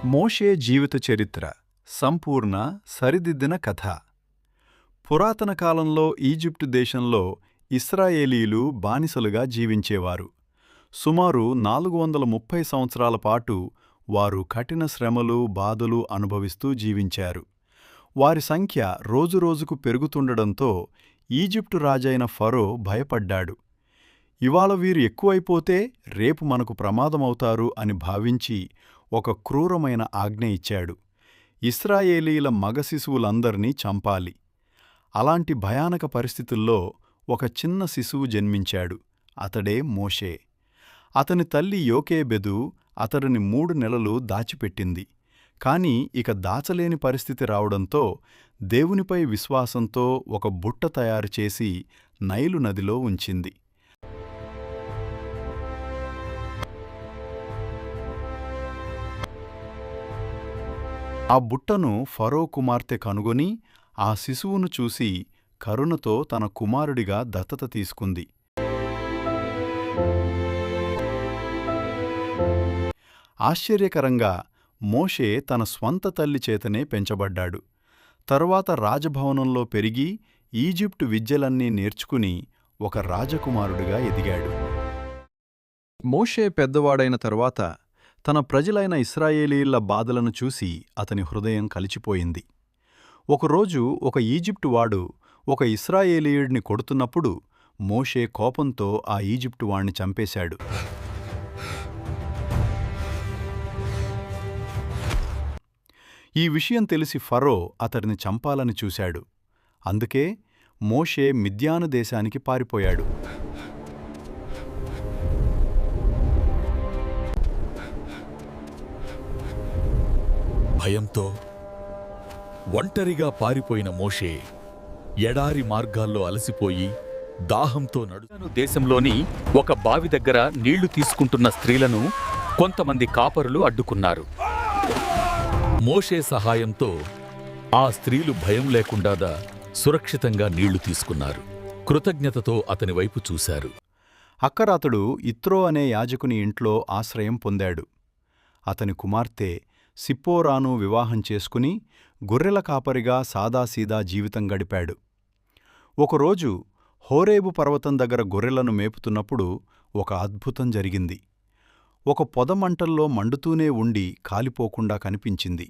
మోషే జీవిత చరిత్ర సంపూర్ణ సరిదిద్దిన కథ. పురాతన కాలంలో ఈజిప్టు దేశంలో ఇశ్రాయేలీలు బానిసలుగా జీవించేవారు. సుమారు 430 సంవత్సరాల పాటు వారు కఠిన శ్రమలు, బాధలు అనుభవిస్తూ జీవించారు. వారి సంఖ్య రోజురోజుకు పెరుగుతుండడంతో ఈజిప్టు రాజైన ఫరో భయపడ్డాడు. ఇవాళ వీరు ఎక్కువైపోతే రేపు మనకు ప్రమాదమవుతారు అని భావించి ఒక క్రూరమైన ఆజ్ఞ ఇచ్చాడు. ఇశ్రాయేలీల మగ శిశువులందర్నీ చంపాలి. అలాంటి భయానక పరిస్థితుల్లో ఒక చిన్న శిశువు జన్మించాడు. అతడే మోషే. అతని తల్లి యోకేబెదు అతడిని 3 నెలలు దాచిపెట్టింది. కాని ఇక దాచలేని పరిస్థితి రావడంతో దేవునిపై విశ్వాసంతో ఒక బుట్ట తయారుచేసి నైలు నదిలో ఉంచింది. ఆ బుట్టను ఫరో కుమార్తె కనుగొని ఆ శిశువును చూసి కరుణతో తన కుమారుడిగా దత్తత తీసుకుంది. ఆశ్చర్యకరంగా మోషే తన స్వంత తల్లి చేతనే పెంచబడ్డాడు. తరువాత రాజభవనంలో పెరిగి ఈజిప్టు విద్యలన్నీ నేర్చుకుని ఒక రాజకుమారుడిగా ఎదిగాడు. మోషే పెద్దవాడైన తరువాత తన ప్రజలైన ఇశ్రాయేలీల బాధలను చూసి అతని హృదయం కలిచిపోయింది. ఒకరోజు ఒక ఈజిప్టువాడు ఒక ఇశ్రాయేలీయుడిని కొడుతున్నప్పుడు మోషే కోపంతో ఆ ఈజిప్టువాణ్ణి చంపేశాడు. ఈ విషయం తెలిసి ఫరో అతడిని చంపాలని చూశాడు. అందుకే మోషే మిద్యాను దేశానికి పారిపోయాడు. భయంతో ఒంటరిగా పారిపోయిన మోషే ఎడారి మార్గాల్లో అలసిపోయి దాహంతో నడుచును. దేశంలోని ఒక బావి దగ్గర నీళ్లు తీసుకుంటున్న స్త్రీలను కొంతమంది కాపరులు అడ్డుకున్నారు. మోషే సహాయంతో ఆ స్త్రీలు భయం లేకుండా సురక్షితంగా నీళ్లు తీసుకున్నారు. కృతజ్ఞతతో అతని వైపు చూశారు. అక్కడ అతడు ఇత్రో అనే యాజకుని ఇంట్లో ఆశ్రయం పొందాడు. అతని కుమార్తె సిప్పోరాను వివాహం చేసుకుని గొర్రెల కాపరిగా సాదాసీదా జీవితం గడిపాడు. ఒకరోజు హోరేబు పర్వతం దగ్గర గొర్రెలను మేపుతున్నప్పుడు ఒక అద్భుతం జరిగింది. ఒక పొదమంటల్లో మండుతూనే ఉండి కాలిపోకుండా కనిపించింది.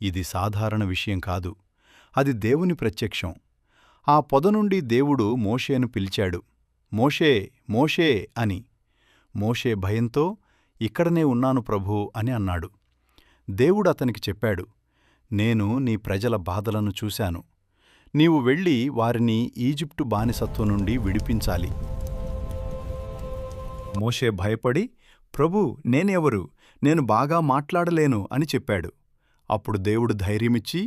ఇది సాధారణ విషయం కాదు, అది దేవుని ప్రత్యక్షం. ఆ పొద నుండి దేవుడు మోషేను పిలిచాడు. మోషే, మోషే అని. మోషే భయంతో ఇక్కడనే ఉన్నాను ప్రభూ అని అన్నాడు. దేవుడు అతనికి చెప్పాడు, నేను నీ ప్రజల బాధలను చూశాను. నీవు వెళ్ళి వారిని ఈజిప్టు బానిసత్వం నుండి విడిపించాలి. మోషే భయపడి, ప్రభూ, నేనెవరు? నేను బాగా మాట్లాడలేను అని చెప్పాడు. అప్పుడు దేవుడు ధైర్యమిచ్చి,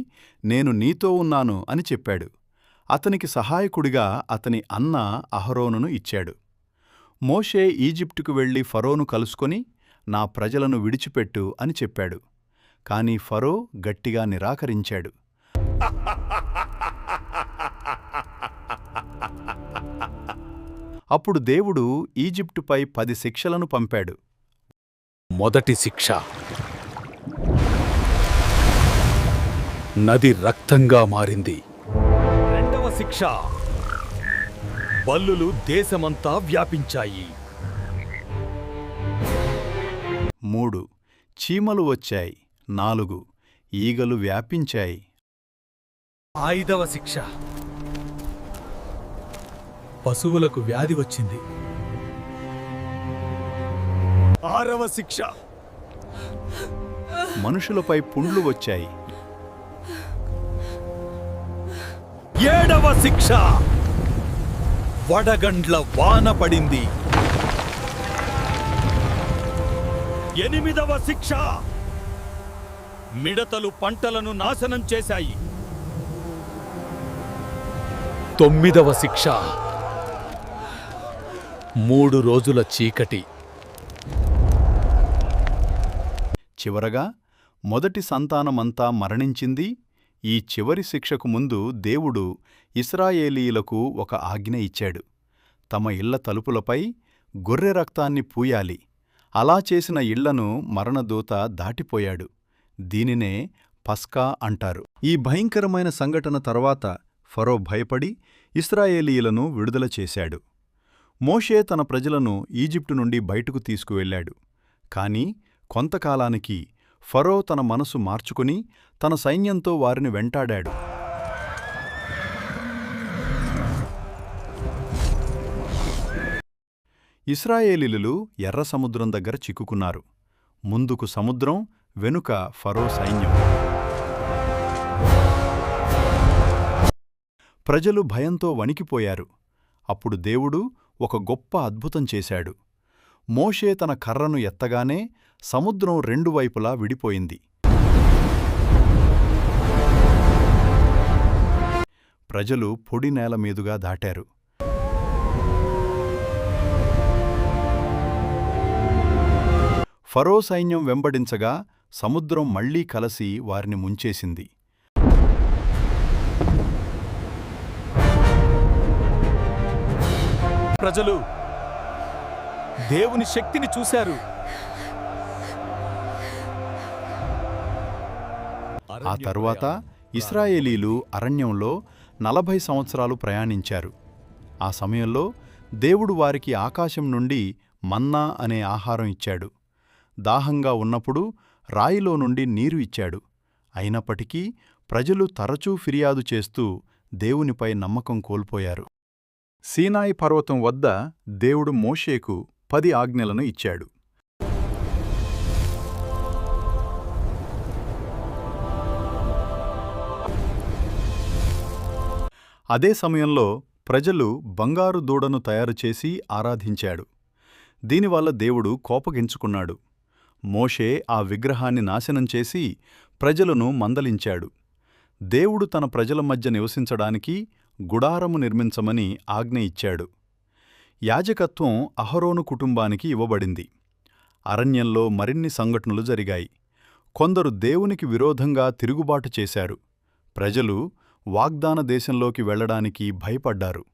నేను నీతో ఉన్నాను అని చెప్పాడు. అతనికి సహాయకుడిగా అతని అన్న అహరోనును ఇచ్చాడు. మోషే ఈజిప్టుకు వెళ్లి ఫరోను కలుసుకొని, నా ప్రజలను విడిచిపెట్టు అని చెప్పాడు. కాని ఫరో గట్టిగా నిరాకరించాడు. అప్పుడు దేవుడు ఈజిప్టుపై 10 శిక్షలను పంపాడు. మొదటి శిక్ష, నది రక్తంగా మారింది. రెండవ శిక్ష, బల్లులు దేశమంతా వ్యాపించాయి. 3 చీమలు వచ్చాయి. 4 ఈగలు వ్యాపించాయి. 5వ శిక్ష, పశువులకు వ్యాధి వచ్చింది. 6వ శిక్ష, మనుషులపై పుండ్లు వచ్చాయి. 7వ శిక్ష, వడగండ్ల వాన పడింది. 8వ శిక్ష, మిడతలు పంటలను నాశనం చేశాయి. 9వ శిక్ష, 3 రోజుల చీకటి. చివరగా మొదటి సంతానమంతా మరణించింది. ఈ చివరి శిక్షకు ముందు దేవుడు ఇశ్రాయేలీయులకు ఒక ఆజ్ఞ ఇచ్చాడు. తమ ఇళ్ల తలుపులపై గొర్రె రక్తాన్ని పూయాలి. అలా చేసిన ఇళ్లను మరణదూత దాటిపోయాడు. దీనినే పస్కా అంటారు. ఈ భయంకరమైన సంఘటన తర్వాత ఫరో భయపడి ఇశ్రాయేలీయులను విడుదల చేశాడు. మోషే తన ప్రజలను ఈజిప్టు నుండి బయటకు తీసుకువెళ్ళాడు. కాని కొంతకాలానికి ఫరో తన మనసు మార్చుకుని తన సైన్యంతో వారిని వెంటాడాడు. ఇశ్రాయేలీయులు ఎర్ర సముద్రం దగ్గర చిక్కుకున్నారు. ముందుకు సముద్రం, వెనుక ఫరో సైన్యం. ప్రజలు భయంతో వణికిపోయారు. అప్పుడు దేవుడు ఒక గొప్ప అద్భుతం చేశాడు. మోషే తన కర్రను ఎత్తగానే సముద్రం రెండు వైపులా విడిపోయింది. ప్రజలు పొడి నేల మీదుగా దాటారు. ఫరో సైన్యం వెంబడించగా సముద్రం మళ్లీ కలసి వారిని ముంచేసింది. ప్రజలు దేవుని శక్తిని చూశారు. ఆ తరువాత ఇశ్రాయేలీలు అరణ్యంలో 40 సంవత్సరాలు ప్రయాణించారు. ఆ సమయంలో దేవుడు వారికి ఆకాశం నుండి మన్నా అనే ఆహారం ఇచ్చాడు. దాహంగా ఉన్నప్పుడు రాయిలో నుండి నీరు ఇచ్చాడు. అయినప్పటికీ ప్రజలు తరచూ ఫిర్యాదు చేస్తూ దేవునిపై నమ్మకం కోల్పోయారు. సీనాయి పర్వతం వద్ద దేవుడు మోషేకు 10 ఆజ్ఞలను ఇచ్చాడు. అదే సమయంలో ప్రజలు బంగారు దూడను తయారుచేసి ఆరాధించాడు. దీనివల్ల దేవుడు కోపగించుకున్నాడు. మోషే ఆ విగ్రహాన్ని నాశనం చేసి ప్రజలను మందలించాడు. దేవుడు తన ప్రజల మధ్య నివసించడానికి గుడారము నిర్మించమని ఆజ్ఞ ఇచ్చాడు. యాజకత్వం అహరోను కుటుంబానికి ఇవ్వబడింది. అరణ్యంలో మరిన్ని సంఘటనలు జరిగాయి. కొందరు దేవునికి విరోధంగా తిరుగుబాటు చేశారు. ప్రజలు వాగ్దాన దేశంలోకి వెళ్లడానికి భయపడ్డారు.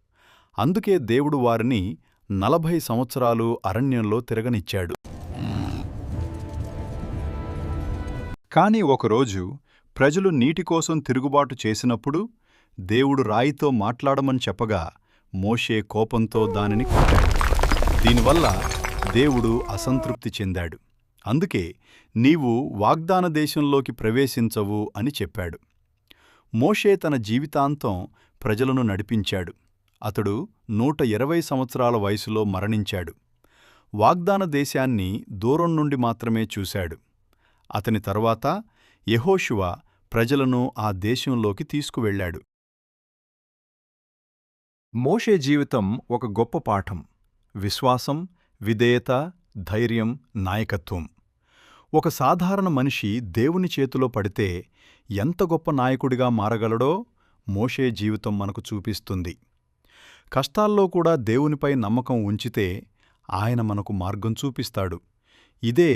అందుకే దేవుడు వారిని 40 సంవత్సరాలు అరణ్యంలో తిరగనిచ్చాడు. కాని ఒకరోజు ప్రజలు నీటికోసం తిరుగుబాటు చేసినప్పుడు దేవుడు రాయితో మాట్లాడమని చెప్పగా మోషే కోపంతో దానిని కొట్టాడు. దీనివల్ల దేవుడు అసంతృప్తి చెందాడు. అందుకే నీవు వాగ్దాన దేశంలోకి ప్రవేశించవు అని చెప్పాడు. మోషే తన జీవితాంతం ప్రజలను నడిపించాడు. అతడు 120 సంవత్సరాల వయసులో మరణించాడు. వాగ్దాన దేశాన్ని దూరం నుండి మాత్రమే చూశాడు. అతని తరువాత యెహోషువ ప్రజలను ఆ దేశంలోకి తీసుకువెళ్ళాడు. మోషే జీవితం ఒక గొప్ప పాఠం. విశ్వాసం, విధేయత, ధైర్యం, నాయకత్వం. ఒక సాధారణ మనిషి దేవుని చేతిలో పడితే ఎంత గొప్ప నాయకుడిగా మారగలడో మోషే జీవితం మనకు చూపిస్తుంది. కష్టాల్లో కూడా దేవునిపై నమ్మకం ఉంచితే ఆయన మనకు మార్గం చూపిస్తాడు. ఇదే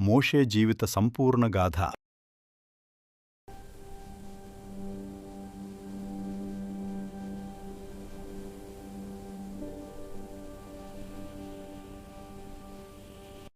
మోషే జీవిత సంపూర్ణ గాథ.